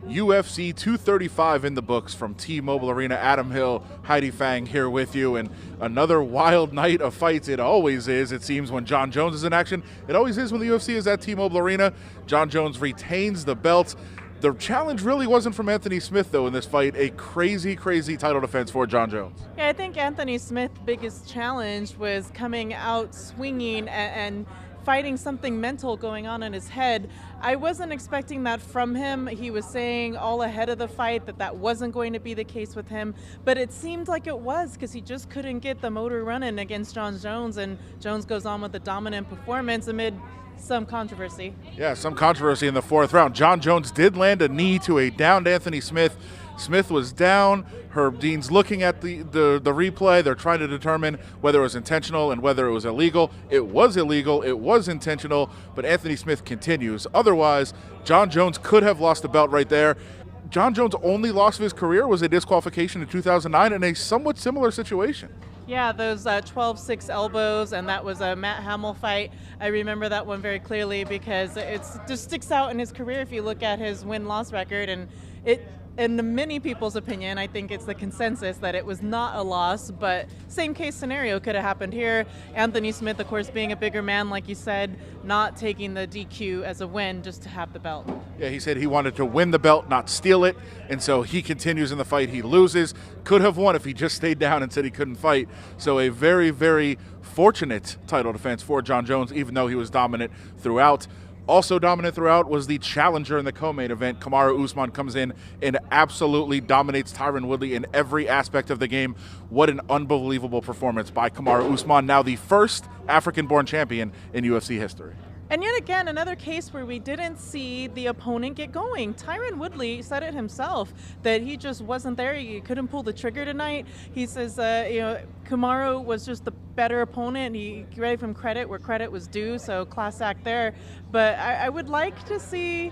UFC 235 in the books from T-Mobile Arena. Adam Hill, Heidi Fang here with you, and another wild night of fights. It always is, it seems, when Jon Jones is in action. It always is when the UFC is at T-Mobile Arena. Jon Jones retains the belt. The challenge really wasn't from Anthony Smith, though, in this fight. A crazy, crazy title defense for Jon Jones. Yeah, I think Anthony Smith's biggest challenge was coming out swinging and fighting something mental going on in his head. I wasn't expecting that from him. He was saying all ahead of the fight that wasn't going to be the case with him, but it seemed like it was, because he just couldn't get the motor running against Jon Jones, and Jones goes on with a dominant performance amid some controversy. Yeah, some controversy in the fourth round. Jon Jones did land a knee to a downed Anthony Smith. Smith was down. Herb Dean's looking at the replay. They're trying to determine whether it was intentional and whether it was illegal. It was illegal. It was intentional, but Anthony Smith continues. Otherwise, Jon Jones could have lost the belt right there. Jon Jones' only loss of his career was a disqualification in 2009 in a somewhat similar situation. Yeah, those 12-6 elbows, and that was a Matt Hamill fight. I remember that one very clearly because it just sticks out in his career if you look at his win-loss record, and in many people's opinion, I think it's the consensus that it was not a loss, but same case scenario could have happened here. Anthony Smith, of course, being a bigger man, like you said, not taking the DQ as a win just to have the belt. Yeah, he said he wanted to win the belt, not steal it, and so he continues in the fight. He loses. Could have won if he just stayed down and said he couldn't fight. So a very, very fortunate title defense for Jon Jones, even though he was dominant throughout. Also dominant throughout was the challenger in the co-main event. Kamaru Usman comes in and absolutely dominates Tyron Woodley in every aspect of the game. What an unbelievable performance by Kamaru Usman, now the first African-born champion in UFC history. And yet again, another case where we didn't see the opponent get going. Tyron Woodley said it himself that he just wasn't there. He couldn't pull the trigger tonight. He says, Kamaru was just the better opponent. He gave him credit where credit was due, so class act there. But I would like to see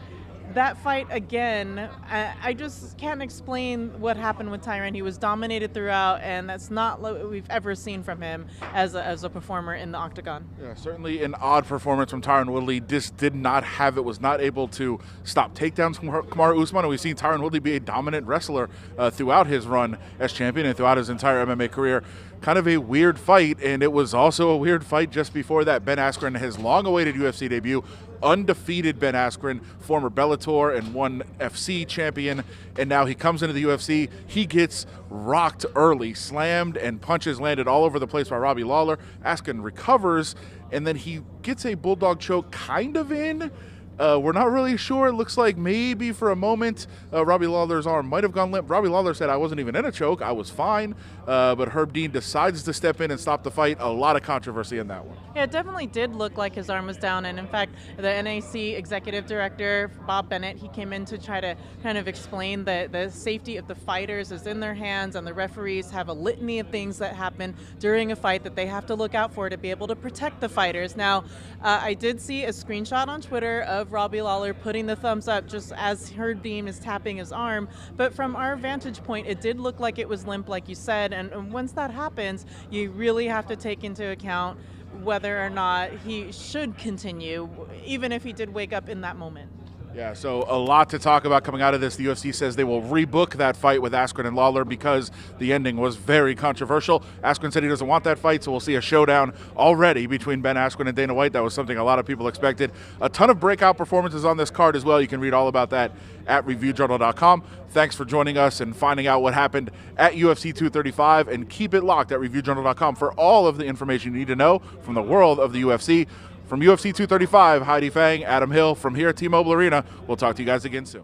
that fight again. I just can't explain what happened with Tyron. He was dominated throughout, and that's not what we've ever seen from him as a performer in the octagon. Yeah, certainly an odd performance from Tyron Woodley. Just did not have it, was not able to stop takedowns from Kamaru Usman, and we've seen Tyron Woodley be a dominant wrestler throughout his run as champion and throughout his entire MMA career. Kind of a weird fight, and it was also a weird fight just before that. Ben Askren, his long-awaited UFC debut, undefeated Ben Askren, former Bellator and ONE FC champion, and now he comes into the UFC. He gets rocked early, slammed, and punches landed all over the place by Robbie Lawler. Askren recovers, and then he gets a bulldog choke kind of in. We're not really sure. It looks like maybe for a moment Robbie Lawler's arm might have gone limp. Robbie Lawler said, "I wasn't even in a choke. I was fine." But Herb Dean decides to step in and stop the fight. A lot of controversy in that one. Yeah, it definitely did look like his arm was down. And in fact, the NAC executive director, Bob Bennett, he came in to try to kind of explain that the safety of the fighters is in their hands, and the referees have a litany of things that happen during a fight that they have to look out for to be able to protect the fighters. Now, I did see a screenshot on Twitter of Robbie Lawler putting the thumbs up just as Herb Dean is tapping his arm, but from our vantage point, it did look like it was limp, like you said, and once that happens, you really have to take into account whether or not he should continue, even if he did wake up in that moment. Yeah, so a lot to talk about coming out of this. The UFC says they will rebook that fight with Askren and Lawler because the ending was very controversial. Askren said he doesn't want that fight, so we'll see a showdown already between Ben Askren and Dana White. That was something a lot of people expected. A ton of breakout performances on this card as well. You can read all about that at reviewjournal.com. Thanks for joining us and finding out what happened at UFC 235, and keep it locked at reviewjournal.com for all of the information you need to know from the world of the UFC. From UFC 235, Heidi Fang, Adam Hill, from here at T-Mobile Arena. We'll talk to you guys again soon.